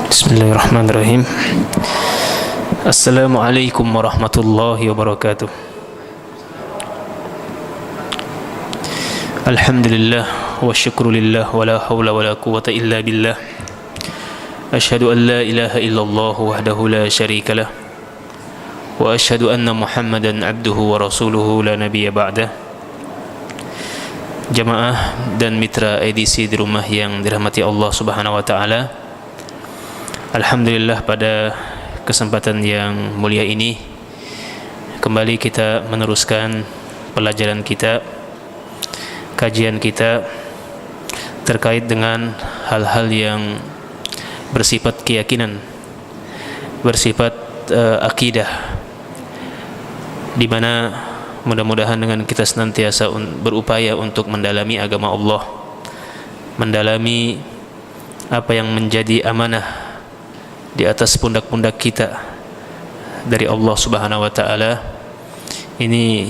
Bismillahirrahmanirrahim. Assalamualaikum warahmatullahi wabarakatuh. Alhamdulillah wa syukrulillah wa la hawla wa la quwwata illa billah. Ashhadu an la ilaha illallah wahdahu la syarika lah. Wa ashhadu anna Muhammadan abduhu wa rasuluhu la nabiyya ba'dah. Jamaah dan mitra edisi di rumah yang dirahmati Allah Subhanahu wa taala. Alhamdulillah, pada kesempatan yang mulia ini kembali kita meneruskan pelajaran kita, kajian kita terkait dengan hal-hal yang bersifat keyakinan, bersifat akidah, di mana mudah-mudahan dengan kita senantiasa berupaya untuk mendalami agama Allah, mendalami apa yang menjadi amanah di atas pundak-pundak kita dari Allah Subhanahu wa taala. Ini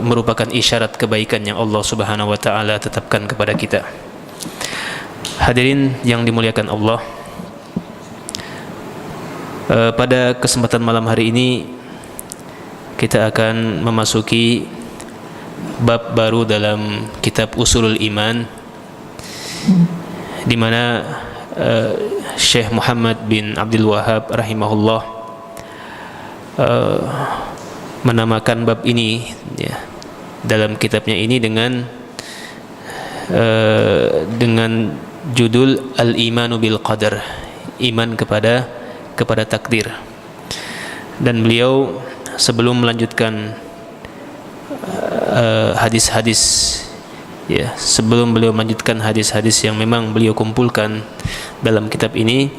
merupakan isyarat kebaikan yang Allah Subhanahu wa taala tetapkan kepada kita. Hadirin yang dimuliakan Allah, pada kesempatan malam hari ini kita akan memasuki bab baru dalam kitab Ushulul Iman, di mana Syekh Muhammad bin Abdul Wahhab rahimahullah menamakan bab ini ya, dalam kitabnya ini dengan judul Al-Imanu bil Qadar, iman kepada takdir. Dan beliau sebelum melanjutkan hadis-hadis ya, sebelum beliau melanjutkan hadis-hadis yang memang beliau kumpulkan dalam kitab ini,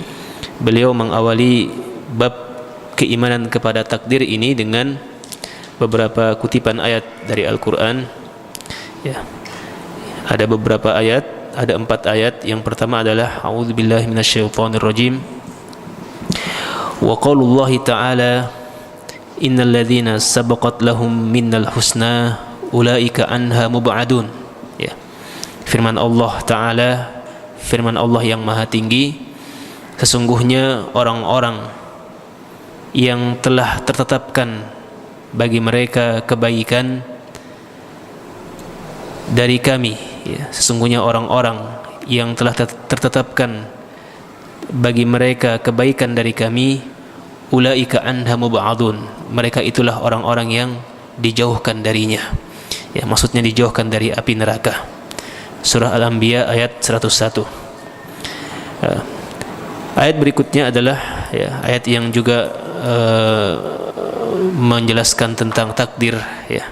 beliau mengawali bab keimanan kepada takdir ini dengan beberapa kutipan ayat dari Al-Quran ya. Ada beberapa ayat, ada 4 ayat. Yang pertama adalah A'udzubillahi minasyaitonirrajim. Wa qaulullahi ta'ala innal ladzina sabaqat lahum minnal husna ulaika anha mub'adun ya. Firman Allah Ta'ala, firman Allah yang maha tinggi, sesungguhnya orang-orang yang telah tertetapkan bagi mereka kebaikan dari kami ya. Sesungguhnya orang-orang yang telah tertetapkan bagi mereka kebaikan dari kami, ulaika anha mub'adun, mereka itulah orang-orang yang dijauhkan darinya ya, maksudnya dijauhkan dari api neraka. Surah Al-Anbiya ayat 101. Ayat berikutnya adalah ya, ayat yang juga menjelaskan tentang takdir ya,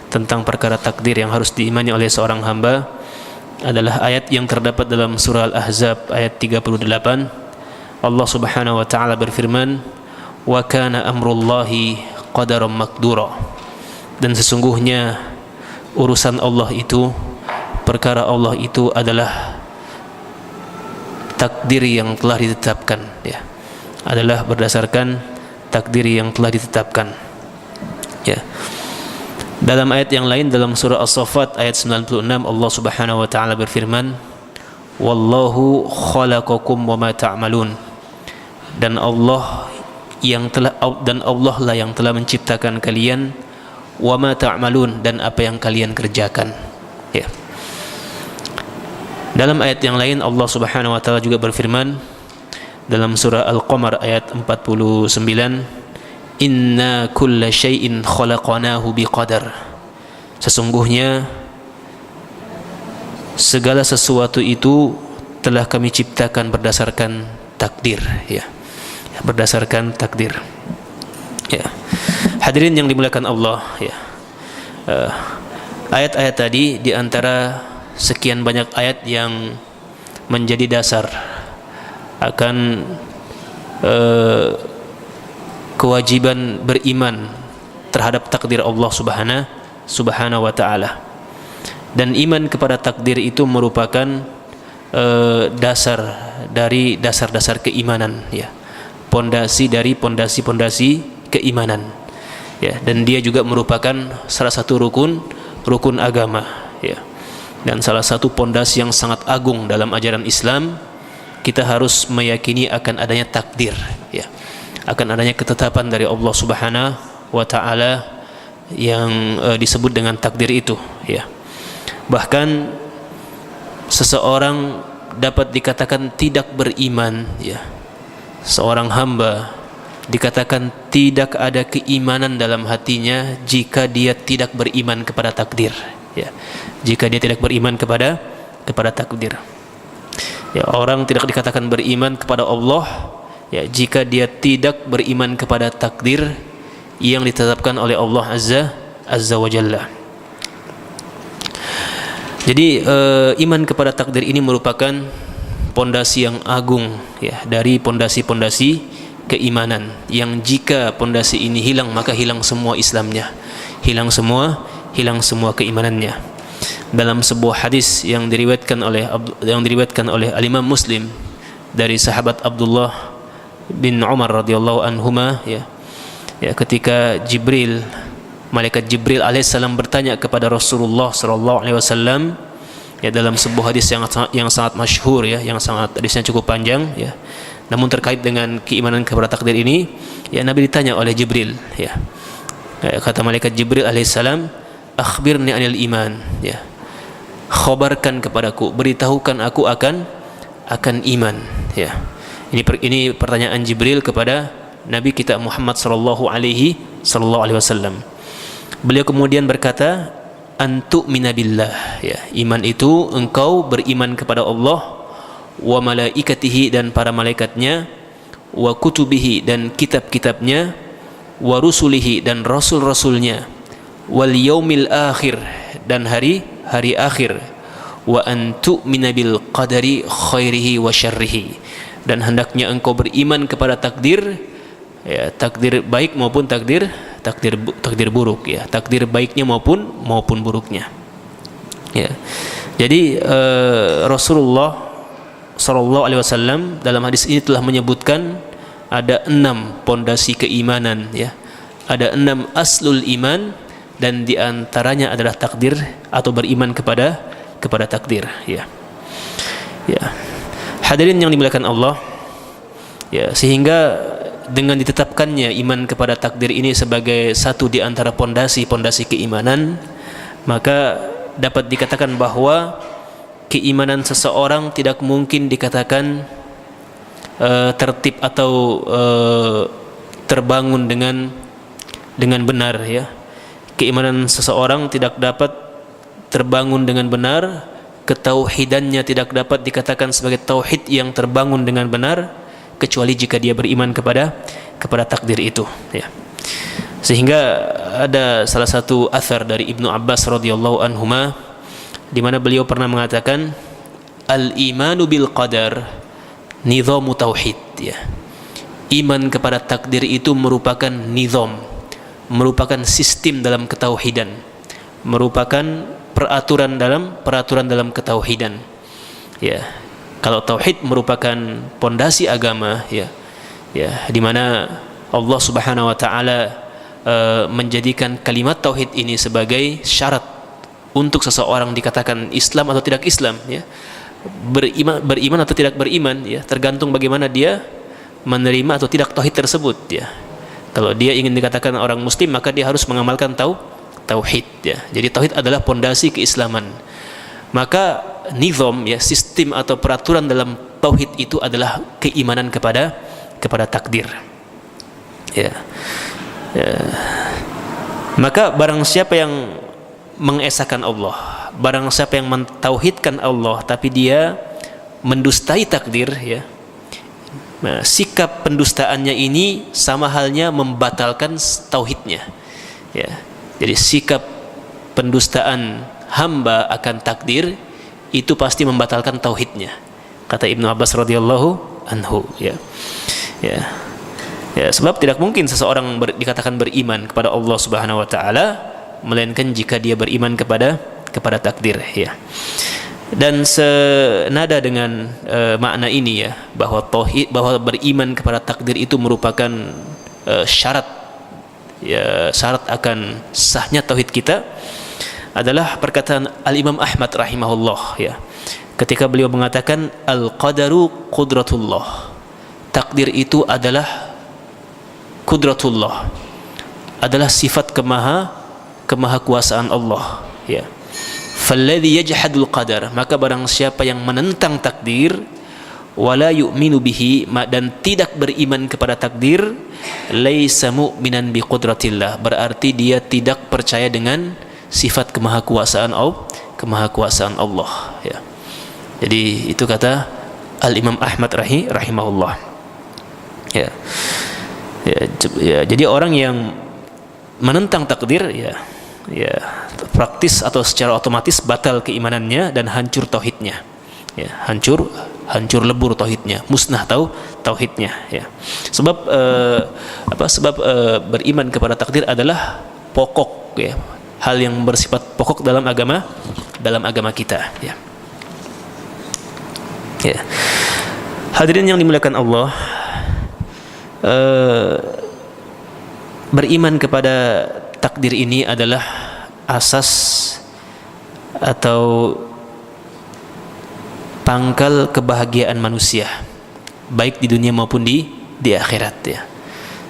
tentang perkara takdir yang harus diimani oleh seorang hamba, adalah ayat yang terdapat dalam surah Al-Ahzab ayat 38. Allah Subhanahu wa taala berfirman, wa kana amrullahi qadaran maqdura, dan sesungguhnya urusan Allah itu, perkara Allah itu adalah takdir yang telah ditetapkan ya, adalah berdasarkan takdir yang telah ditetapkan ya. Dalam ayat yang lain dalam surah As-Saffat ayat 96, Allah Subhanahu wa taala berfirman, wallahu khalaqakum wama ta'malun, dan Allah lah yang telah menciptakan kalian, wama ta'malun, dan apa yang kalian kerjakan ya. Dalam ayat yang lain Allah Subhanahu wa taala juga berfirman dalam surah Al-Qamar ayat 49, inna kulla syai'in khalaqnahu biqadar, sesungguhnya segala sesuatu itu telah kami ciptakan berdasarkan takdir ya, berdasarkan takdir ya. Hadirin yang dimuliakan Allah ya, ayat-ayat tadi di antara sekian banyak ayat yang menjadi dasar akan kewajiban beriman terhadap takdir Allah Subhanahu wa taala. Dan iman kepada takdir itu merupakan dasar dari dasar-dasar keimanan ya, pondasi dari pondasi-pondasi keimanan ya, dan dia juga merupakan salah satu rukun agama ya. Dan salah satu pondasi yang sangat agung dalam ajaran Islam, kita harus meyakini akan adanya takdir, ya, akan adanya ketetapan dari Allah Subhanahu wa taala yang disebut dengan takdir itu, ya. Bahkan seseorang dapat dikatakan tidak beriman, ya. Seorang hamba dikatakan tidak ada keimanan dalam hatinya jika dia tidak beriman kepada takdir, ya. Jika dia tidak beriman kepada takdir, ya. Orang tidak dikatakan beriman kepada Allah, ya, jika dia tidak beriman kepada takdir yang ditetapkan oleh Allah Azza wa Jalla. Jadi iman kepada takdir ini merupakan pondasi yang agung, ya, dari pondasi-pondasi keimanan, yang jika pondasi ini hilang maka hilang semua Islamnya, hilang semua keimanannya. Dalam sebuah hadis yang diriwayatkan oleh Al-Imam Muslim dari sahabat Abdullah bin Umar radhiyallahu anhuma, ya, ketika malaikat Jibril alaihissalam bertanya kepada Rasulullah sallallahu alaihi wasallam, ya, dalam sebuah hadis yang sangat masyhur, ya, hadisnya cukup panjang, ya. Namun terkait dengan keimanan kepada takdir ini, ya, Nabi ditanya oleh Jibril, ya. Kata malaikat Jibril alaihissalam, akhbirni anil iman, ya. Khabarkan kepadaku, beritahukan aku akan iman, ya. Ini pertanyaan Jibril kepada Nabi kita Muhammad sallallahu alaihi wasallam. Beliau kemudian berkata, antu'mina billah, ya. Iman itu engkau beriman kepada Allah, wa malaikatihi, dan para malaikatnya, wa kutubihi, dan kitab-kitabnya, wa rusulihi, dan rasul-rasulnya, wal yaumil akhir, dan hari akhir, wa antu'mina bil qadari khairihi wa syarrihi, dan hendaknya engkau beriman kepada takdir, ya, takdir baik maupun takdir buruk, ya, takdir baiknya maupun buruknya, ya. Jadi Rasulullah sallallahu alaihi wasallam dalam hadis ini telah menyebutkan ada 6 pondasi keimanan, ya. Ada 6 aslul iman, dan diantaranya adalah takdir atau beriman kepada takdir, ya. Ya. Hadirin yang dimuliakan Allah, ya, sehingga dengan ditetapkannya iman kepada takdir ini sebagai satu di antara pondasi keimanan, maka dapat dikatakan bahwa keimanan seseorang tidak mungkin dikatakan tertib atau terbangun dengan benar, ya. Keimanan seseorang tidak dapat terbangun dengan benar, ketauhidannya tidak dapat dikatakan sebagai tauhid yang terbangun dengan benar, kecuali jika dia beriman kepada takdir itu, ya. Sehingga ada salah satu athar dari Ibnu Abbas radhiyallahu anhuma, di mana beliau pernah mengatakan, al-imanu bil qadar nidhamu tauhid, ya. Iman kepada takdir itu merupakan nizam, merupakan sistem dalam ketauhidan, merupakan peraturan dalam ketauhidan, ya. Kalau tauhid merupakan pondasi agama, ya, di mana Allah Subhanahu wa taala menjadikan kalimat tauhid ini sebagai syarat untuk seseorang dikatakan Islam atau tidak Islam, ya. Beriman atau tidak beriman, ya, tergantung bagaimana dia menerima atau tidak tauhid tersebut, ya. Kalau dia ingin dikatakan orang muslim, maka dia harus mengamalkan tauhid, ya. Jadi tauhid adalah pondasi keislaman. Maka nizam, ya, sistem atau peraturan dalam tauhid itu adalah keimanan kepada takdir, ya. Maka barang siapa yang mengesahkan Allah, barang siapa yang mentauhidkan Allah tapi dia mendustai takdir, ya, nah, sikap pendustaannya ini sama halnya membatalkan tauhidnya, ya. Jadi sikap pendustaan hamba akan takdir itu pasti membatalkan tauhidnya, kata Ibnu Abbas radhiyallahu anhu, ya. Sebab tidak mungkin seseorang dikatakan beriman kepada Allah Subhanahu wa taala melainkan jika dia beriman kepada takdir, ya. Dan senada dengan makna ini, ya, bahwa beriman kepada takdir itu merupakan syarat akan sahnya tauhid kita, adalah perkataan Al-Imam Ahmad rahimahullah, ya, ketika beliau mengatakan al-qadaru qudratullah, takdir itu adalah qudratullah, adalah sifat kemahakuasaan Allah, ya. Falladhi yajhadul qadar, maka barang siapa yang menentang takdir, wala yu'minu bihi, dan tidak beriman kepada takdir, laisa mu'minan bi qudratillah, berarti dia tidak percaya dengan sifat kemahakuasaan Allah, ya. Jadi itu kata Al-Imam Ahmad rahimahullah, ya. Ya, jadi orang yang menentang takdir, ya praktis atau secara otomatis batal keimanannya dan hancur tauhidnya, ya, hancur lebur tauhidnya, musnah tauhidnya, ya. Sebab beriman kepada takdir adalah pokok, ya, hal yang bersifat pokok dalam agama kita, ya. Ya. Hadirin yang dimuliakan Allah, beriman kepada takdir ini adalah asas atau pangkal kebahagiaan manusia, baik di dunia maupun di akhirat, ya.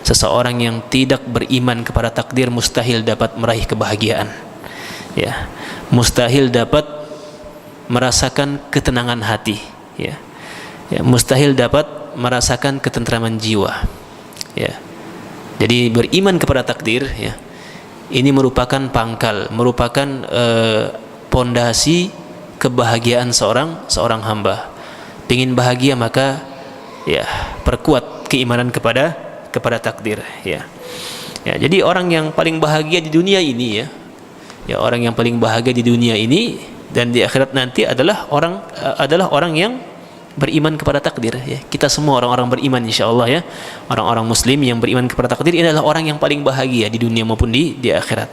Seseorang yang tidak beriman kepada takdir mustahil dapat meraih kebahagiaan, ya. Mustahil dapat merasakan ketenangan hati, ya. Ya, mustahil dapat merasakan ketentraman jiwa, ya. Jadi beriman kepada takdir, ya, ini merupakan pangkal, merupakan pondasi kebahagiaan seorang hamba. Pengin bahagia, maka ya perkuat keimanan kepada takdir, ya. Ya, jadi orang yang paling bahagia di dunia ini, ya orang yang paling bahagia di dunia ini dan di akhirat nanti adalah orang yang beriman kepada takdir, ya. Kita semua orang-orang beriman, insyaallah, ya. Orang-orang muslim yang beriman kepada takdir ini adalah orang yang paling bahagia di dunia maupun di akhirat.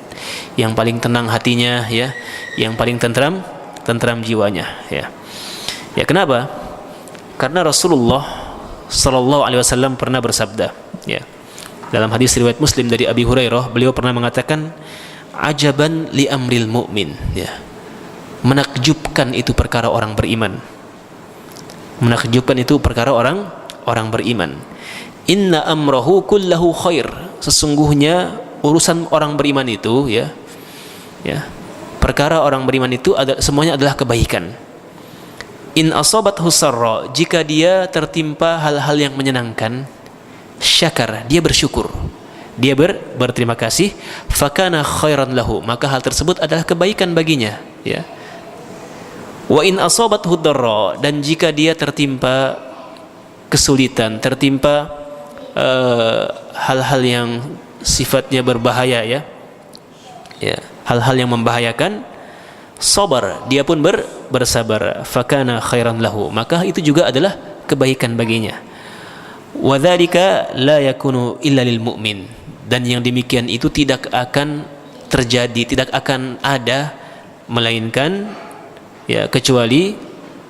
Yang paling tenang hatinya, ya. Yang paling tentram jiwanya, ya. Ya, kenapa? Karena Rasulullah sallallahu alaihi wasallam pernah bersabda, ya. Dalam hadis riwayat Muslim dari Abi Hurairah, beliau pernah mengatakan, "Ajaban li amril mu'min", ya. Menakjubkan itu perkara orang beriman. Menakjubkan itu perkara orang beriman. Inna amrahu kullahu khair, sesungguhnya urusan orang beriman itu, ya, perkara orang beriman itu semuanya adalah kebaikan. In asabathu sarra, jika dia tertimpa hal-hal yang menyenangkan, syakar, dia bersyukur, dia berterima kasih, fakana khairan lahu, maka hal tersebut adalah kebaikan baginya, ya. Wa in asabathu darra, dan jika dia tertimpa kesulitan, tertimpa hal-hal yang sifatnya berbahaya, ya, hal-hal yang membahayakan, sabar, dia pun bersabar, fakana khairan lahu, maka itu juga adalah kebaikan baginya. Wa dzalika la yakunu illa lil mu'min, dan yang demikian itu tidak akan terjadi, tidak akan ada melainkan, ya, kecuali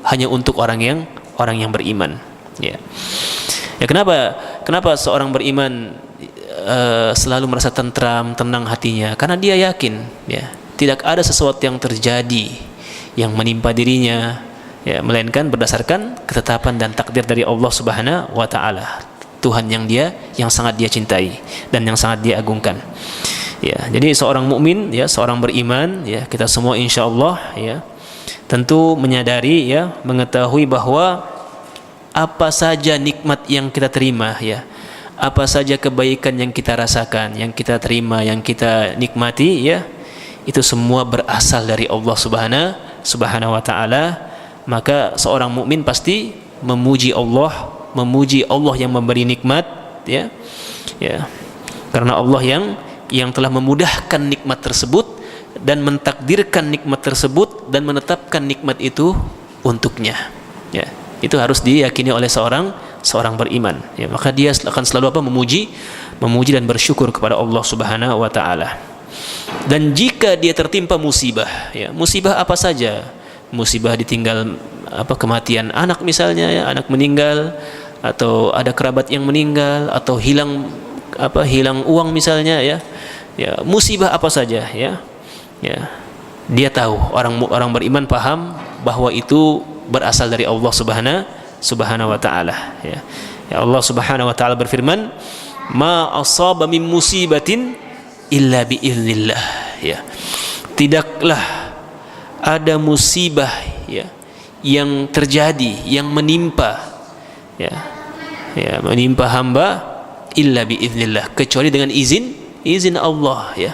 hanya untuk orang yang beriman, ya. Ya, kenapa seorang beriman selalu merasa tenang hatinya? Karena dia yakin, ya, tidak ada sesuatu yang terjadi yang menimpa dirinya, ya, melainkan berdasarkan ketetapan dan takdir dari Allah Subhanahu wa taala, Tuhan yang sangat dia cintai dan yang sangat dia agungkan. Ya, jadi seorang mukmin, ya, seorang beriman, ya, kita semua insyaallah, ya, tentu menyadari, ya, mengetahui bahwa apa saja nikmat yang kita terima, ya, apa saja kebaikan yang kita rasakan, yang kita terima, yang kita nikmati, ya, itu semua berasal dari Allah Subhanahu wa taala. Maka seorang mukmin pasti memuji Allah yang memberi nikmat, ya. Ya. Karena Allah yang telah memudahkan nikmat tersebut dan mentakdirkan nikmat tersebut dan menetapkan nikmat itu untuknya, ya. Itu harus diyakini oleh seorang beriman, ya. Maka dia akan selalu memuji dan bersyukur kepada Allah Subhanahu wa taala. Dan jika dia tertimpa musibah, ya, musibah apa saja, musibah ditinggal kematian anak misalnya, ya, anak meninggal, atau ada kerabat yang meninggal, atau hilang uang misalnya, ya. Ya, musibah apa saja, ya. Ya, dia tahu, orang beriman paham bahwa itu berasal dari Allah Subhanahu wa taala, ya. Ya, Allah Subhanahu wa taala berfirman, "Ma asaba min musibatin illa biiznillah." Ya. Tidaklah ada musibah, ya, yang terjadi, yang menimpa, ya, ya, menimpa hamba illa biiznillah, kecuali dengan izin Allah, ya.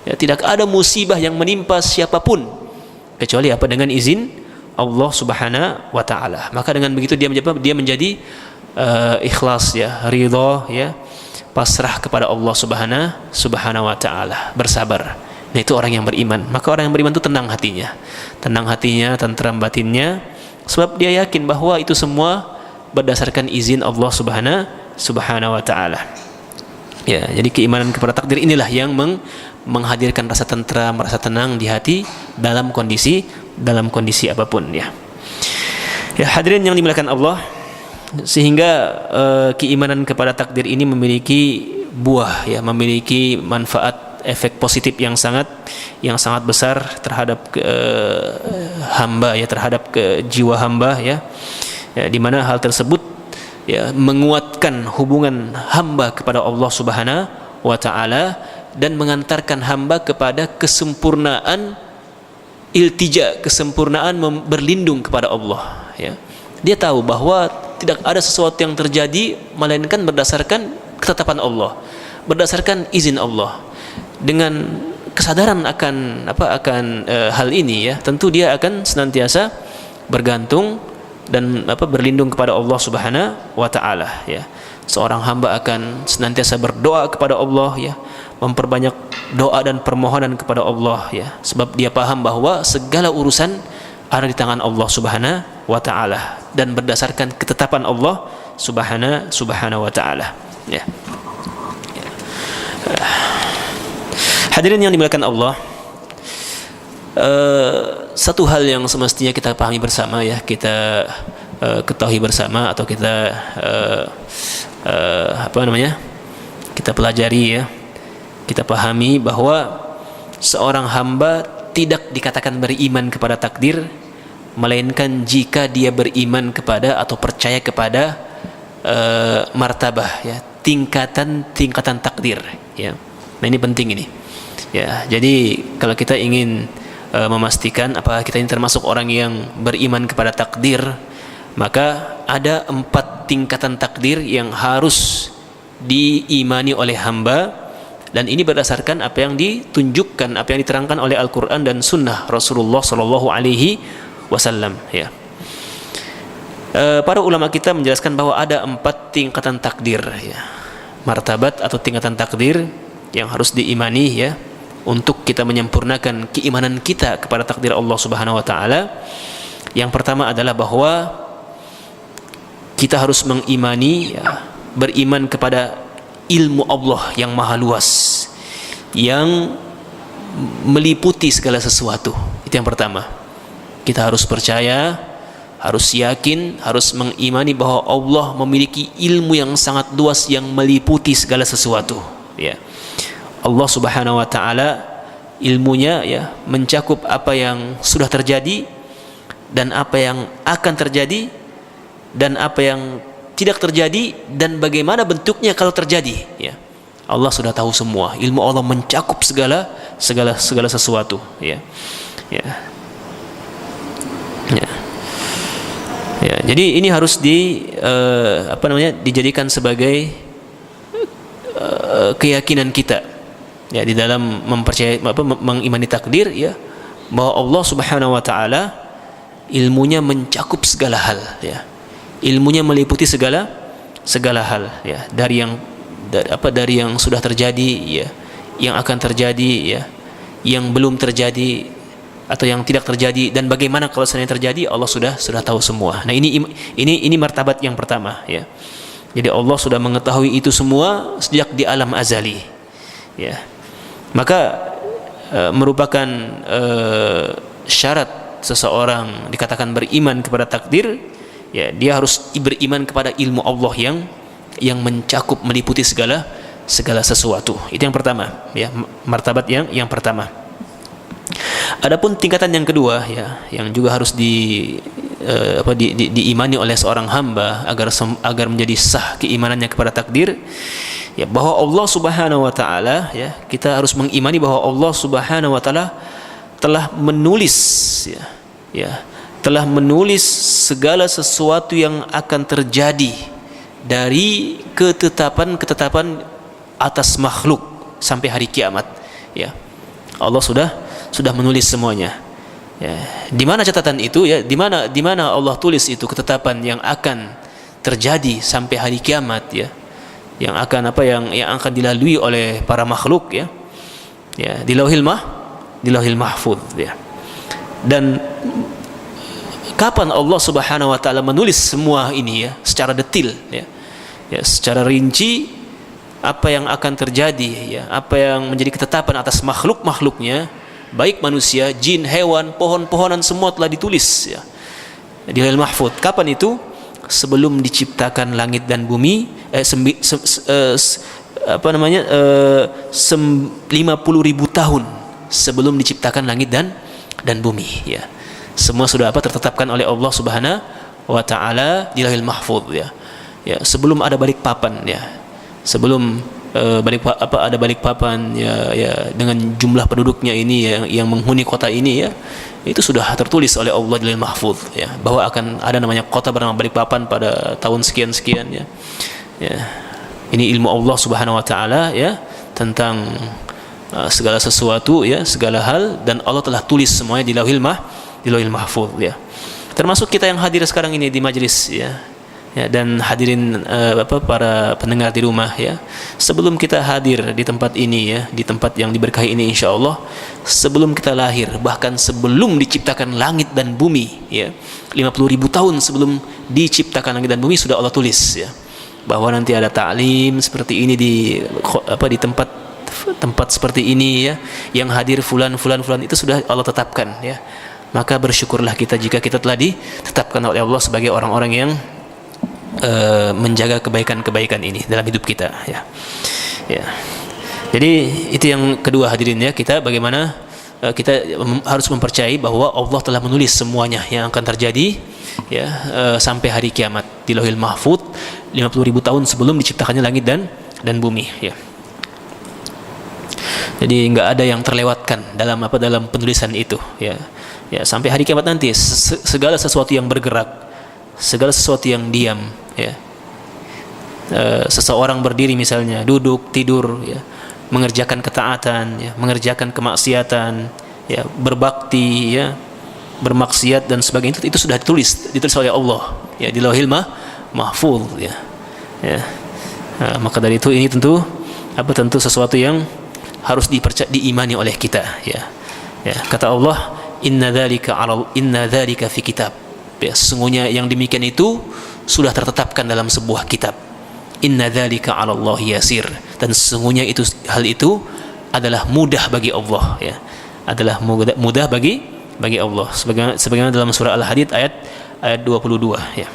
Ya, tidak ada musibah yang menimpa siapapun kecuali apa? Dengan izin Allah Subhanahu wa taala. Maka dengan begitu dia menjadi ikhlas, ya, ridha, ya, pasrah kepada Allah Subhanahu wa taala, bersabar. Nah, itu orang yang beriman. Maka orang yang beriman itu tenang hatinya, tentram batinnya, sebab dia yakin bahwa itu semua berdasarkan izin Allah Subhanahu wa taala. Ya, jadi keimanan kepada takdir inilah yang menghadirkan rasa tentram, rasa tenang di hati dalam kondisi apapun, ya. Ya, hadirin yang dimuliakan Allah, sehingga keimanan kepada takdir ini memiliki buah, ya, memiliki manfaat, efek positif yang sangat besar terhadap hamba, ya, terhadap jiwa hamba, ya, ya, di mana hal tersebut, ya, menguatkan hubungan hamba kepada Allah Subhanahu wa taala dan mengantarkan hamba kepada kesempurnaan iltija, kesempurnaan berlindung kepada Allah, ya. Dia tahu bahwa tidak ada sesuatu yang terjadi melainkan berdasarkan ketetapan Allah, berdasarkan izin Allah. Dengan kesadaran akan hal ini, ya, tentu dia akan senantiasa bergantung dan berlindung kepada Allah Subhanahu wa taala, ya. Seorang hamba akan senantiasa berdoa kepada Allah, ya, memperbanyak doa dan permohonan kepada Allah, ya, sebab dia paham bahwa segala urusan ada di tangan Allah Subhanahu wa taala dan berdasarkan ketetapan Allah Subhanahu wa taala, ya. Hadirin yang dimuliakan Allah, satu hal yang semestinya kita pahami bersama, ya, kita ketahui bersama, atau kita kita pelajari, ya, kita pahami bahwa seorang hamba tidak dikatakan beriman kepada takdir melainkan jika dia beriman kepada atau percaya kepada martabah, ya, tingkatan takdir, ya. Nah, ini penting ini, ya. Jadi kalau kita ingin memastikan apakah kita ini termasuk orang yang beriman kepada takdir, maka ada 4 tingkatan takdir yang harus diimani oleh hamba. Dan ini berdasarkan apa yang ditunjukkan, apa yang diterangkan oleh Al-Quran dan Sunnah Rasulullah Sallallahu Alaihi Wasallam, ya. Para ulama kita menjelaskan bahwa ada 4 tingkatan takdir, ya, martabat atau tingkatan takdir yang harus diimani, ya, untuk kita menyempurnakan keimanan kita kepada takdir Allah Subhanahu Wa Taala. Yang pertama adalah bahwa kita harus mengimani, ya, beriman kepada ilmu Allah yang maha luas, yang meliputi segala sesuatu. Itu yang pertama. Kita harus percaya, harus yakin, harus mengimani bahwa Allah memiliki ilmu yang sangat luas yang meliputi segala sesuatu, ya. Allah Subhanahu wa taala ilmunya, ya, mencakup apa yang sudah terjadi dan apa yang akan terjadi dan apa yang tidak terjadi dan bagaimana bentuknya kalau terjadi, ya. Allah sudah tahu semua. Ilmu Allah mencakup segala sesuatu, ya. Ya. Ya. Ya, jadi ini harus dijadikan sebagai keyakinan kita, ya, di dalam mengimani takdir, ya, bahwa Allah Subhanahu wa taala ilmunya mencakup segala hal, ya. Ilmunya meliputi segala hal, ya, dari yang sudah terjadi, ya, yang akan terjadi, ya, yang belum terjadi atau yang tidak terjadi, dan bagaimana kalau seandainya terjadi, Allah sudah tahu semua. Nah, ini martabat yang pertama, ya. Jadi Allah sudah mengetahui itu semua sejak di alam azali, ya. Maka merupakan syarat seseorang dikatakan beriman kepada takdir, ya, dia harus beriman kepada ilmu Allah yang mencakup, meliputi segala sesuatu. Itu yang pertama, ya, martabat yang pertama. Adapun tingkatan yang kedua, ya, yang juga harus diimani oleh seorang hamba agar menjadi sah keimanannya kepada takdir, ya, bahwa Allah Subhanahu wa taala, ya, kita harus mengimani bahwa Allah Subhanahu wa taala telah menulis, telah menulis segala sesuatu yang akan terjadi dari ketetapan atas makhluk sampai hari kiamat, ya. Allah sudah menulis semuanya. Ya, di mana catatan itu, ya, di mana Allah tulis itu ketetapan yang akan terjadi sampai hari kiamat, ya, yang akan dilalui oleh para makhluk, ya, ya, di Lauhil Mahfuz, ya. Dan kapan Allah Subhanahu wa taala menulis semua ini, ya, secara detil, ya, ya, secara rinci apa yang akan terjadi, ya, apa yang menjadi ketetapan atas makhluknya, baik manusia, jin, hewan, pohon-pohonan, semua telah ditulis, ya, di Lauhil Mahfuz. Kapan itu? Sebelum diciptakan langit dan bumi, 50.000 tahun sebelum diciptakan langit dan bumi, ya. Semua sudah tertetapkan oleh Allah Subhanahu wa taala di Lauhil Mahfuz, ya. Ya, sebelum ada Balikpapan, ya. Sebelum ada Balikpapan, ya, dengan jumlah penduduknya ini yang menghuni kota ini, ya, itu sudah tertulis oleh Allah di Lauhil Mahfuz, ya, bahwa akan ada namanya kota bernama Balikpapan pada tahun sekian, ya. Ya. Ini ilmu Allah Subhanahu wa taala, ya, tentang segala sesuatu, ya, segala hal, dan Allah telah tulis semuanya di Lauhil Mahfuz, ya. Termasuk kita yang hadir sekarang ini di majelis, ya. Ya, dan hadirin para pendengar di rumah, ya. Sebelum kita hadir di tempat ini, ya, di tempat yang diberkahi ini, insyaallah, sebelum kita lahir, bahkan sebelum diciptakan langit dan bumi, ya, 50.000 tahun sebelum diciptakan langit dan bumi sudah Allah tulis, ya, bahwa nanti ada ta'lim seperti ini di tempat seperti ini, ya, yang hadir fulan itu sudah Allah tetapkan, ya. Maka bersyukurlah kita jika kita telah ditetapkan oleh Allah sebagai orang-orang yang menjaga kebaikan-kebaikan ini dalam hidup kita, ya. Ya. Jadi itu yang kedua, hadirin, ya, kita bagaimana kita harus mempercayai bahwa Allah telah menulis semuanya yang akan terjadi, ya, sampai hari kiamat di Lauhil Mahfuz 50.000 tahun sebelum diciptakannya langit dan bumi, ya. Jadi nggak ada yang terlewatkan dalam penulisan itu, ya. Ya, sampai hari kiamat nanti segala sesuatu yang bergerak, segala sesuatu yang diam, ya. Seseorang berdiri misalnya, duduk, tidur, ya, mengerjakan ketaatan, ya, mengerjakan kemaksiatan, ya, berbakti, ya, bermaksiat dan sebagainya, itu sudah ditulis oleh Allah, ya, di Lauhil Mahfuz, ya. Ya. Maka dari itu ini tentu sesuatu yang harus diimani oleh kita, ya. Ya, kata Allah, inna dzalika fi kitab. Ya, sesungguhnya yang demikian itu sudah tertetapkan dalam sebuah kitab. Inna dzalika 'ala Allah yasir. Dan sesungguhnya hal itu adalah mudah bagi Allah, ya. Adalah mudah bagi Allah. Sebagaimana dalam surah Al-Hadid ayat 22, ya.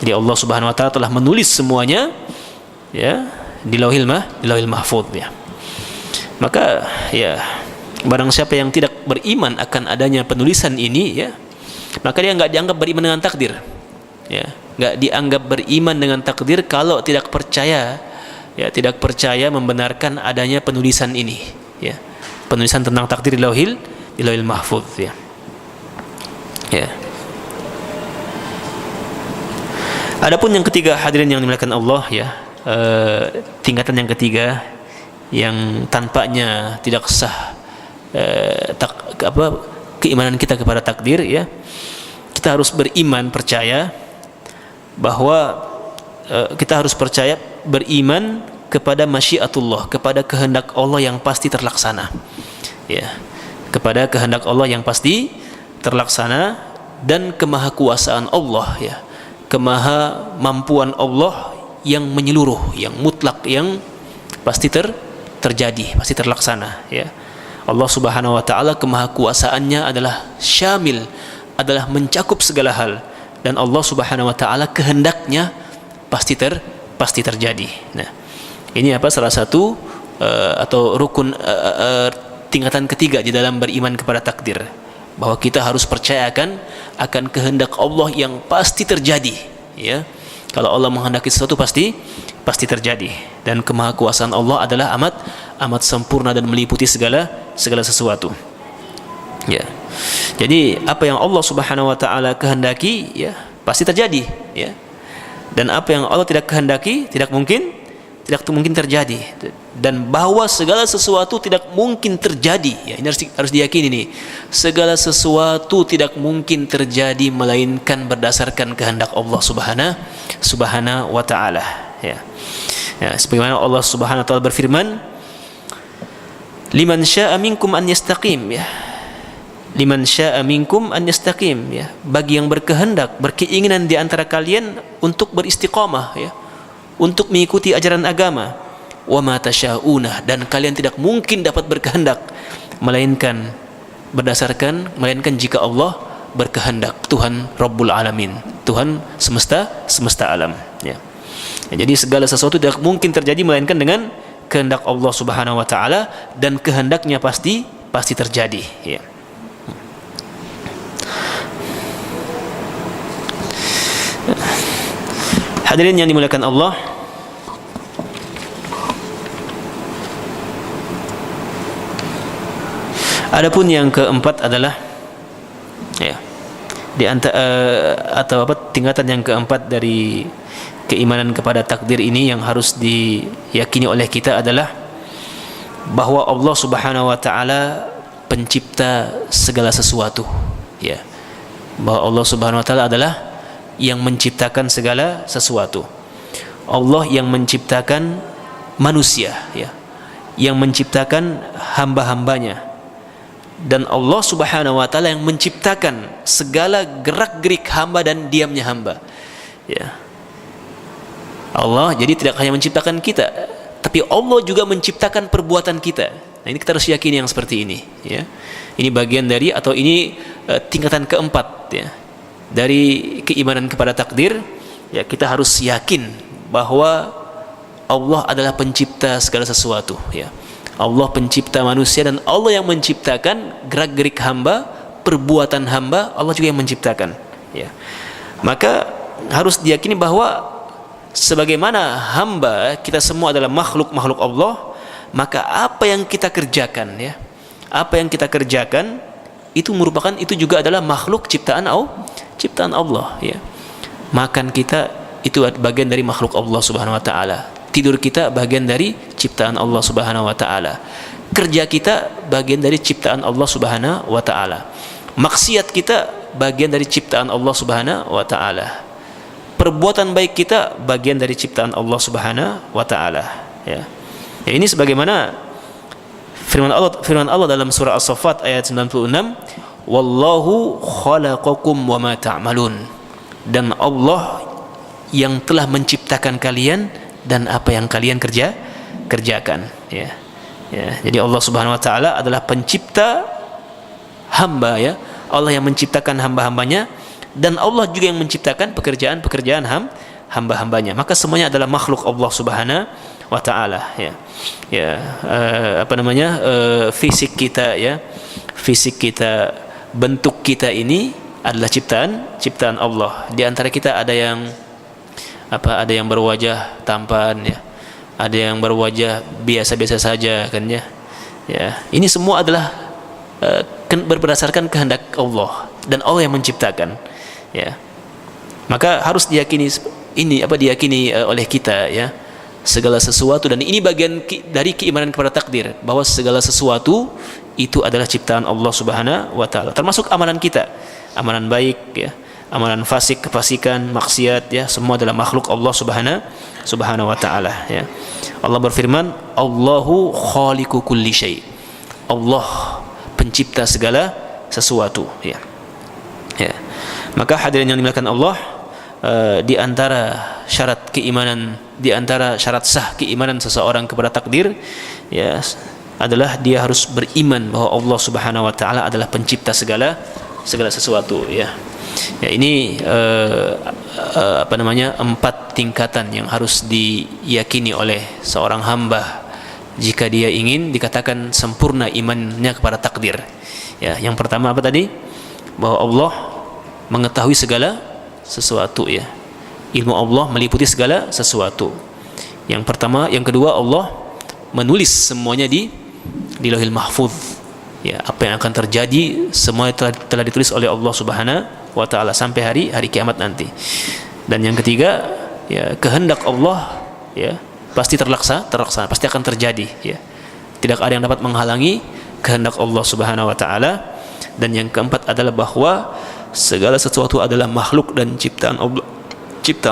Jadi Allah Subhanahu wa taala telah menulis semuanya, ya, di Lauhil Mahfuz, ya. Maka, ya, barang siapa yang tidak beriman akan adanya penulisan ini, ya, maka dia nggak dianggap beriman dengan takdir, ya, nggak dianggap beriman dengan takdir kalau tidak percaya, ya, tidak percaya membenarkan adanya penulisan ini, ya, penulisan tentang takdir di Lauhil Mahfuz, ya. Ya. Adapun yang ketiga, hadirin yang dimuliakan Allah, ya, tingkatan yang ketiga yang tampaknya tidak sah keimanan kita kepada takdir, ya. Kita harus percaya bahwa kita harus beriman kepada masyiatullah, kepada kehendak Allah yang pasti terlaksana, ya, kepada kehendak Allah yang pasti terlaksana, dan kemahakuasaan Allah, ya, kemahamampuan Allah yang menyeluruh, yang mutlak, yang pasti terjadi, pasti terlaksana, ya. Allah Subhanahu wa taala kemahakuasaannya adalah syamil, adalah mencakup segala hal, dan Allah Subhanahu wa taala kehendaknya pasti terjadi. Nah, ini salah satu atau rukun tingkatan ketiga di dalam beriman kepada takdir, bahwa kita harus percaya akan kehendak Allah yang pasti terjadi, ya. Kalau Allah menghendaki sesuatu pasti terjadi, dan kemahakuasaan Allah adalah amat sempurna dan meliputi segala sesuatu, ya. Jadi apa yang Allah Subhanahu wa taala kehendaki, ya, pasti terjadi, ya. Dan apa yang Allah tidak kehendaki tidak mungkin terjadi. Dan bahwa segala sesuatu tidak mungkin terjadi, ya, ini harus diyakini nih. Segala sesuatu tidak mungkin terjadi melainkan berdasarkan kehendak Allah Subhanahu wa taala, ya. Ya, sebagaimana Allah Subhanahu wa taala berfirman, liman syaa'a minkum an yastaqim, ya. Liman syaa'a minkum an yastaqim, ya. Bagi yang berkehendak, berkeinginan di antara kalian untuk beristiqamah, ya, untuk mengikuti ajaran agama. Wa ma tasyauna, dan kalian tidak mungkin dapat berkehendak melainkan jika Allah berkehendak. Tuhan Rabbul Alamin, Tuhan semesta alam, ya. Ya, jadi segala sesuatu tidak mungkin terjadi melainkan dengan kehendak Allah Subhanahu wa taala, dan kehendaknya pasti terjadi, ya. Hadirin yang dimuliakan Allah, adapun yang keempat adalah, ya, tingkatan yang keempat dari keimanan kepada takdir ini yang harus diyakini oleh kita adalah bahwa Allah Subhanahu wa taala pencipta segala sesuatu, ya. Bahwa Allah Subhanahu wa taala adalah yang menciptakan segala sesuatu. Allah yang menciptakan manusia, ya, yang menciptakan hamba-hambanya, dan Allah Subhanahu wa taala yang menciptakan segala gerak-gerik hamba dan diamnya hamba, ya. Allah jadi tidak hanya menciptakan kita, tapi Allah juga menciptakan perbuatan kita. Nah, ini kita harus yakini yang seperti ini, ya. Ini bagian dari, atau ini tingkatan keempat, ya, dari keimanan kepada takdir, ya. Kita harus yakin bahwa Allah adalah pencipta segala sesuatu, ya. Allah pencipta manusia, dan Allah yang menciptakan gerak-gerik hamba, perbuatan hamba, Allah juga yang menciptakan, ya. Maka harus diyakini bahwa sebagaimana hamba kita semua adalah makhluk Allah, maka apa yang kita kerjakan, ya, apa yang kita kerjakan itu juga adalah makhluk ciptaan Allah, ya. Makan kita itu bagian dari makhluk Allah Subhanahu wa taala. Tidur kita bagian dari ciptaan Allah Subhanahu wa taala. Kerja kita bagian dari ciptaan Allah Subhanahu wa taala. Maksiat kita bagian dari ciptaan Allah Subhanahu wa taala. Perbuatan baik kita bagian dari ciptaan Allah Subhanahu wa taala, ya. Ya, ini sebagaimana firman Allah dalam surah As-Saffat ayat 96, wallahu khalaqakum wa ma ta'malun, dan Allah yang telah menciptakan kalian dan apa yang kalian kerjakan, ya. Ya, jadi Allah Subhanahu wa taala adalah pencipta hamba, ya. Allah yang menciptakan hamba-hambanya, dan Allah juga yang menciptakan pekerjaan hamba-hambanya. Maka semuanya adalah makhluk Allah Subhanahu wa taala, ya. Ya, fisik kita, ya. Fisik kita, bentuk kita ini adalah ciptaan Allah. Di antara kita ada yang berwajah tampan, ya. Ada yang berwajah biasa-biasa saja, kan, ya. Ya, ini semua adalah berdasarkan kehendak Allah, dan Allah yang menciptakan, ya. Maka harus diyakini oleh kita, ya, segala sesuatu, dan ini bagian dari keimanan kepada takdir, bahwa segala sesuatu itu adalah ciptaan Allah Subhanahu wa taala, termasuk amalan kita, amalan baik, ya, amalan fasik, kefasikan, maksiat, ya, semua adalah makhluk Allah Subhanahu wa taala, ya. Allah berfirman, Allahu khaliqu kulli syai. Allah pencipta segala sesuatu, ya. Ya. Maka hadirin yang dimuliakan Allah, di antara syarat keimanan, di antara syarat sah keimanan seseorang kepada takdir, ya, adalah dia harus beriman bahwa Allah Subhanahu wa taala adalah pencipta segala sesuatu, ya. Ya, ini 4 tingkatan yang harus diyakini oleh seorang hamba jika dia ingin dikatakan sempurna imannya kepada takdir. Ya, yang pertama apa tadi? bahwa Allah mengetahui segala sesuatu, ya. Ilmu Allah meliputi segala sesuatu. Yang pertama, yang kedua, Allah menulis semuanya di Lauhil Mahfuz. Ya, apa yang akan terjadi semuanya telah ditulis oleh Allah Subhanahu wa taala sampai hari kiamat nanti. Dan yang ketiga, ya, kehendak Allah, ya, pasti terlaksana, pasti akan terjadi, ya. Tidak ada yang dapat menghalangi kehendak Allah Subhanahu wa taala. Dan yang keempat adalah bahwa segala sesuatu adalah makhluk dan ciptaan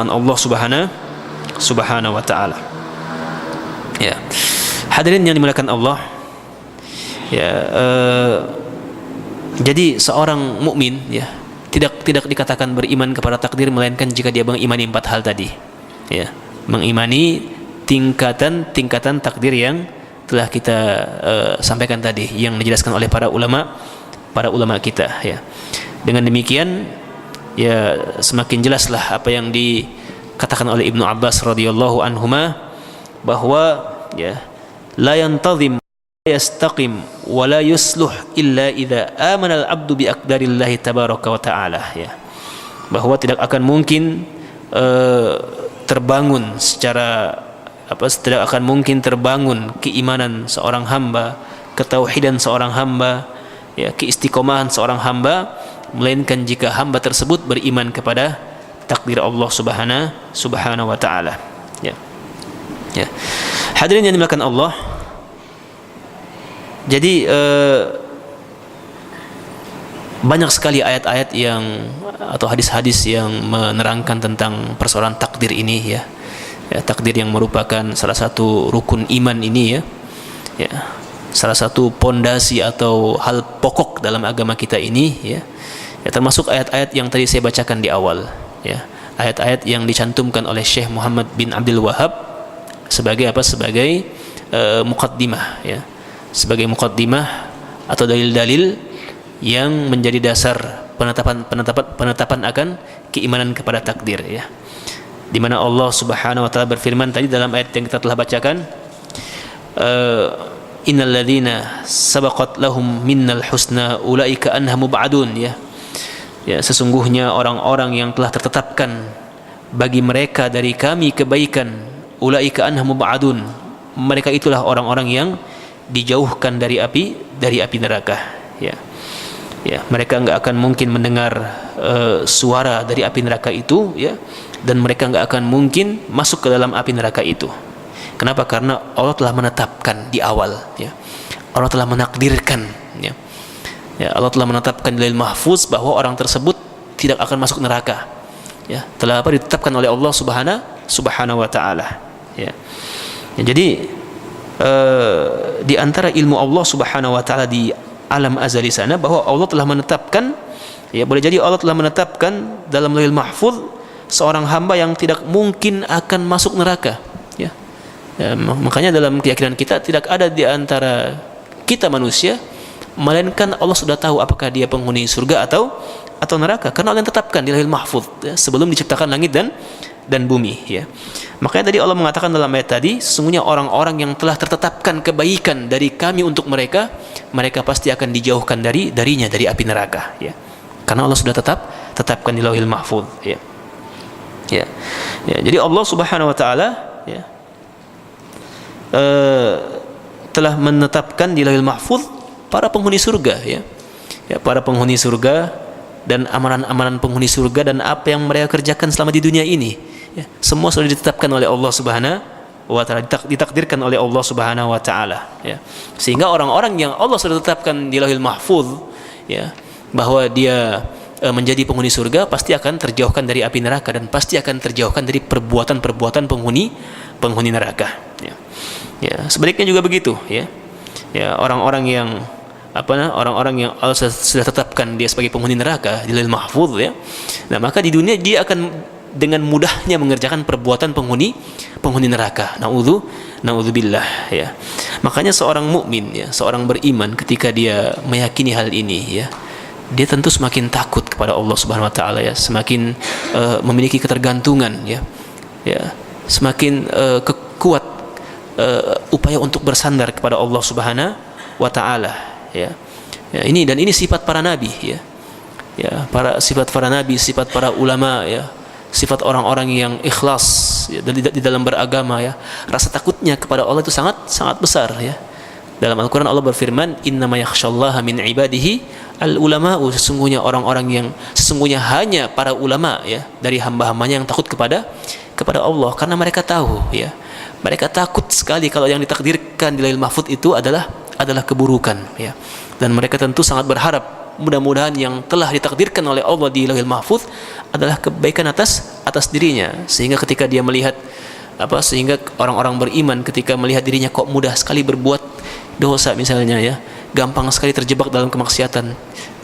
Allah Subhanahu wa taala. Ya. Hadirin yang dimuliakan Allah, ya, jadi seorang mukmin, ya, tidak dikatakan beriman kepada takdir melainkan jika dia mengimani 4 hal tadi, ya, mengimani tingkatan takdir yang telah kita sampaikan tadi, yang dijelaskan oleh para ulama kita, ya. Dengan demikian, ya, semakin jelaslah apa yang dikatakan oleh Ibnu Abbas radhiyallahu anhuma, bahwa, ya, la yantazim yastaqim wa la yusluh illa idza amana al-'abdu bi aqdarillahi tabaraka wa ta'ala, ya. Bahwa tidak akan mungkin terbangun tidak akan mungkin terbangun keimanan seorang hamba, ketauhidan seorang hamba, ya, keistiqomahan seorang hamba, melainkan jika hamba tersebut beriman kepada takdir Allah Subhanahu wa taala, ya. Ya. Hadirin yang dimuliakan Allah, jadi banyak sekali ayat-ayat atau hadis-hadis yang menerangkan tentang persoalan takdir ini, ya. Ya, takdir yang merupakan salah satu rukun iman ini, ya. Ya, salah satu pondasi atau hal pokok dalam agama kita ini, ya. Ya, termasuk ayat-ayat yang tadi saya bacakan di awal, ya. Ayat-ayat yang dicantumkan oleh Syekh Muhammad bin Abdul Wahhab sebagai muqaddimah, ya. Sebagai muqaddimah atau dalil-dalil yang menjadi dasar penetapan akan keimanan kepada takdir, ya. Di mana Allah Subhanahu wa taala berfirman tadi dalam ayat yang kita telah bacakan, innal ladzina sabaqat lahum minnal husna ulaika anha mub'adun, ya. Ya, sesungguhnya orang-orang yang telah tertetapkan bagi mereka dari kami kebaikan, ulaika anha mub'adun, mereka itulah orang-orang yang dijauhkan dari api neraka, ya. Ya, mereka enggak akan mungkin mendengar suara dari api neraka itu, ya, dan mereka enggak akan mungkin masuk ke dalam api neraka itu. Kenapa? Karena Allah telah menetapkan di awal, ya. Allah telah menakdirkan, ya. Ya, Allah telah menetapkan di Lauhil Mahfuz bahwa orang tersebut tidak akan masuk neraka, ya. Telah ditetapkan oleh Allah Subhanahu wa taala, ya. Ya, jadi di antara ilmu Allah Subhanahu wa taala di alam azali sana, bahwa Allah telah menetapkan, ya, boleh jadi Allah telah menetapkan dalam Lauhil Mahfuz seorang hamba yang tidak mungkin akan masuk neraka, ya. Ya, makanya dalam keyakinan kita tidak ada di antara kita manusia melainkan Allah sudah tahu apakah dia penghuni surga atau neraka, karena Allah yang tetapkan di Lauhil Mahfuz, ya, sebelum diciptakan langit dan bumi, ya. Makanya tadi Allah mengatakan dalam ayat tadi, sesungguhnya orang-orang yang telah tertetapkan kebaikan dari kami untuk mereka pasti akan dijauhkan dari api neraka, ya. Karena Allah sudah tetapkan di Lauhil Mahfuz, ya. Ya. Ya, jadi Allah Subhanahu wa taala, ya, telah menetapkan di Lauhil Mahfuz para penghuni surga, ya. Ya, para penghuni surga dan amalan-amalan penghuni surga dan apa yang mereka kerjakan selama di dunia ini, ya, semua sudah ditetapkan oleh Allah Subhanahu wa taala, ditakdirkan oleh Allah Subhanahu wa taala, ya. Sehingga orang-orang yang Allah sudah tetapkan di Lauhil Mahfuz, ya, bahwa dia menjadi penghuni surga pasti akan terjauhkan dari api neraka dan pasti akan terjauhkan dari perbuatan-perbuatan penghuni neraka, ya. Ya, sebaliknya juga begitu, ya. Ya, orang-orang yang Allah sudah tetapkan dia sebagai penghuni neraka di Lauhil Mahfuz, ya. Nah, maka di dunia dia akan dengan mudahnya mengerjakan perbuatan penghuni neraka. Naudzubillah, ya. Makanya seorang mukmin, ya, seorang beriman, ketika dia meyakini hal ini, ya, dia tentu semakin takut kepada Allah Subhanahu wa taala, ya, semakin memiliki ketergantungan, ya. Ya, semakin kuat upaya untuk bersandar kepada Allah Subhanahu wa taala, ya. Ya, ini sifat para nabi, ya. ya, sifat para nabi, sifat para ulama, ya, sifat orang-orang yang ikhlas, ya, di dalam beragama, ya. Rasa takutnya kepada Allah itu sangat sangat besar, ya. Dalam Al-Quran Allah berfirman, innama yakhshallaha min ibadihi al-ulama'u, sesungguhnya hanya para ulama, ya, dari hamba-hambanya yang takut kepada Allah, karena mereka tahu, ya, mereka takut sekali kalau yang ditakdirkan di Lauhul Mahfuz itu adalah keburukan, ya. Dan mereka tentu sangat berharap mudah-mudahan yang telah ditakdirkan oleh Allah di Lauhul Mahfuz adalah kebaikan atas dirinya, sehingga ketika dia melihat sehingga orang-orang beriman ketika melihat dirinya kok mudah sekali berbuat dosa misalnya, ya, gampang sekali terjebak dalam kemaksiatan,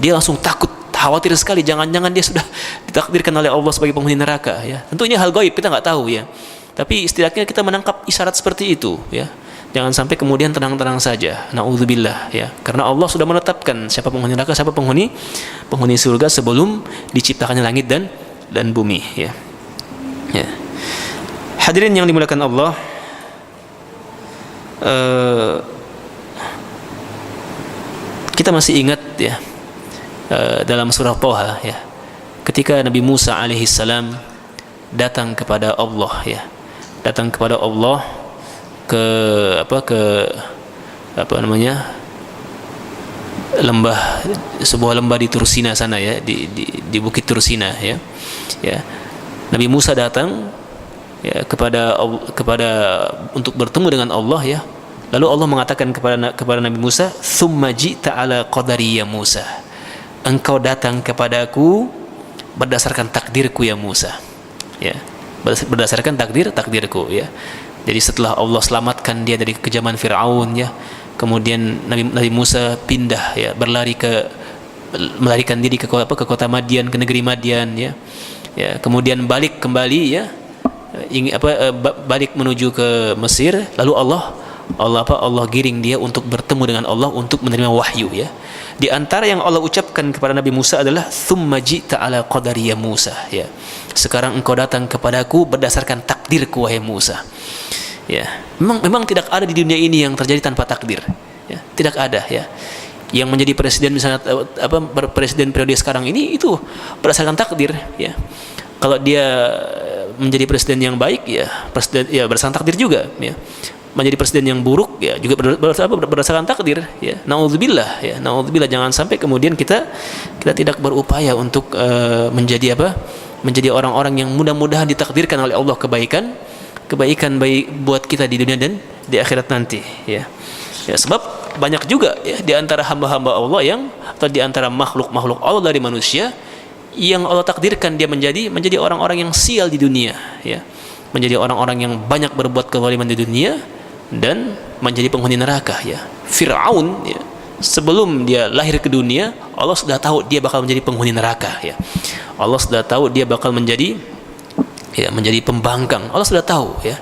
dia langsung takut, khawatir sekali jangan-jangan dia sudah ditakdirkan oleh Allah sebagai penghuni neraka, ya. Tentunya hal gaib kita nggak tahu, ya, tapi setidaknya kita menangkap isyarat seperti itu, ya. Jangan sampai kemudian tenang-tenang saja, naudzubillah, ya, karena Allah sudah menetapkan siapa penghuni neraka, siapa penghuni surga sebelum diciptakannya langit dan bumi, ya. Ya. Hadirin yang dimuliakan Allah, kita masih ingat, ya, dalam surah Thaha, ya, ketika Nabi Musa alaihissalam datang kepada Allah, ya, ke sebuah lembah di Tursina sana, ya, di bukit Tursina, ya. Ya, Nabi Musa datang, ya, kepada untuk bertemu dengan Allah, ya. Lalu Allah mengatakan kepada Nabi Musa, "Tsumma ji'ta 'ala qadari ya Musa." Engkau datang kepadaku berdasarkan takdirku ya Musa. Ya, berdasarkan takdirku, ya. Jadi setelah Allah selamatkan dia dari kejaman Firaun, ya, kemudian Nabi Musa pindah, ya, melarikan diri ke kota Madian, ke negeri Madian, ya. Ya, kemudian balik kembali, ya, balik menuju ke Mesir. Lalu Allah giring dia untuk bertemu dengan Allah, untuk menerima wahyu, ya. Di antara yang Allah ucapkan kepada Nabi Musa adalah tsumma ji'ta 'ala qadari ya Musa, ya. Sekarang engkau datang kepadaku berdasarkan takdirku wahai Musa. Ya, memang tidak ada di dunia ini yang terjadi tanpa takdir, ya. Tidak ada, ya. Yang menjadi presiden misalnya presiden periode sekarang ini itu berdasarkan takdir, ya. Kalau dia menjadi presiden yang baik, ya, berdasarkan takdir juga, ya. Menjadi presiden yang buruk, ya, juga berdasarkan takdir, ya. Naudzubillah, ya, naudzubillah, jangan sampai kemudian kita tidak berupaya untuk menjadi orang-orang yang mudah-mudahan ditakdirkan oleh Allah kebaikan baik buat kita di dunia dan di akhirat nanti, ya. Ya, sebab banyak juga, ya, di antara hamba-hamba Allah atau di antara makhluk-makhluk Allah dari manusia yang Allah takdirkan dia menjadi orang-orang yang sial di dunia, ya. Menjadi orang-orang yang banyak berbuat kezaliman di dunia dan menjadi penghuni neraka, ya. Firaun, ya, sebelum dia lahir ke dunia Allah sudah tahu dia bakal menjadi penghuni neraka, ya. Allah sudah tahu dia bakal menjadi pembangkang. Allah sudah tahu, ya.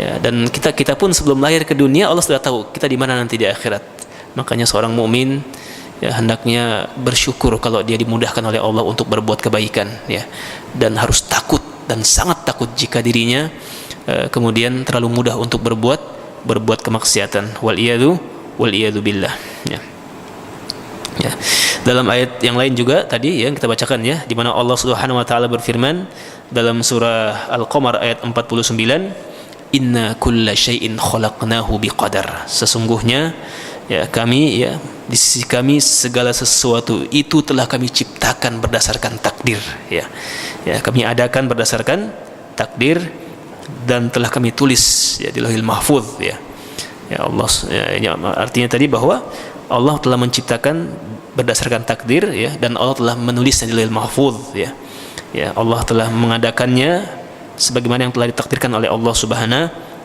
Ya, dan kita pun sebelum lahir ke dunia Allah sudah tahu kita di mana nanti di akhirat. Makanya seorang mukmin, ya, hendaknya bersyukur kalau dia dimudahkan oleh Allah untuk berbuat kebaikan, ya. Dan harus takut dan sangat takut jika dirinya kemudian terlalu mudah untuk berbuat kemaksiatan. Wal iyadu billah, ya. Ya. Dalam ayat yang lain juga tadi yang kita bacakan, ya, di mana Allah Subhanahu wa taala berfirman dalam surah Al-Qamar ayat 49, "Inna kulla syai'in khalaqnahu biqadar." Sesungguhnya, ya, di sisi kami segala sesuatu itu telah kami ciptakan berdasarkan takdir, ya. Ya, kami adakan berdasarkan takdir dan telah kami tulis, ya, di Lauhul Mahfuz, ya. Ya Allah, ya, artinya tadi bahwa Allah telah menciptakan berdasarkan takdir, ya, dan Allah telah menulisnya di Lauhul Mahfuz, ya. Ya, Allah telah mengadakannya sebagaimana yang telah ditakdirkan oleh Allah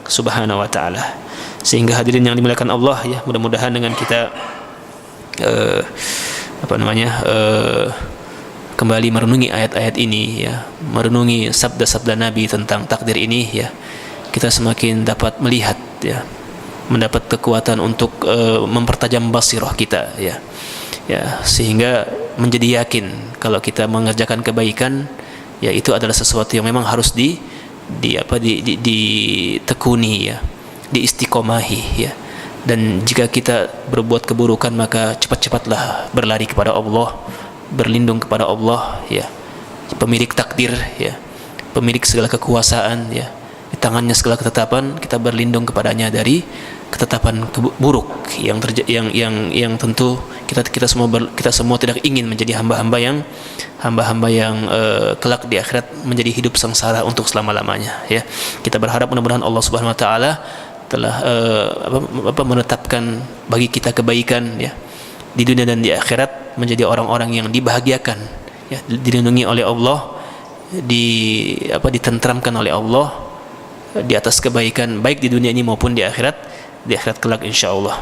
Subhanahu wa taala. Sehingga hadirin yang dimuliakan Allah, ya, mudah-mudahan dengan kita kembali merenungi ayat-ayat ini, ya, merenungi sabda-sabda Nabi tentang takdir ini, ya, kita semakin dapat melihat, ya, mendapat kekuatan untuk mempertajam basirah kita, ya. Ya, sehingga menjadi yakin kalau kita mengerjakan kebaikan, ya, itu adalah sesuatu yang memang harus ditekuni, ya, diistiqomahi, ya. Dan jika kita berbuat keburukan maka cepat-cepatlah berlari kepada Allah, berlindung kepada Allah, ya, pemilik takdir, ya, pemilik segala kekuasaan, ya, di tangannya segala ketetapan. Kita berlindung kepadanya dari ketetapan buruk yang tentu kita semua tidak ingin menjadi hamba-hamba yang kelak di akhirat menjadi hidup sengsara untuk selama-lamanya, ya. Kita berharap mudah-mudahan Allah Subhanahu wa taala telah menetapkan bagi kita kebaikan, ya, di dunia dan di akhirat, menjadi orang-orang yang dibahagiakan, ya, dilindungi oleh Allah, ditentramkan oleh Allah di atas kebaikan baik di dunia ini maupun di akhirat kelak insyaallah.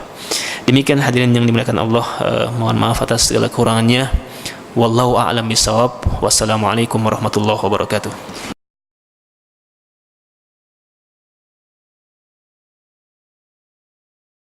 Demikian hadirin yang dimuliakan Allah, mohon maaf atas segala kekurangannya. Wallahu a'lam bishawab. Wassalamualaikum warahmatullahi wabarakatuh.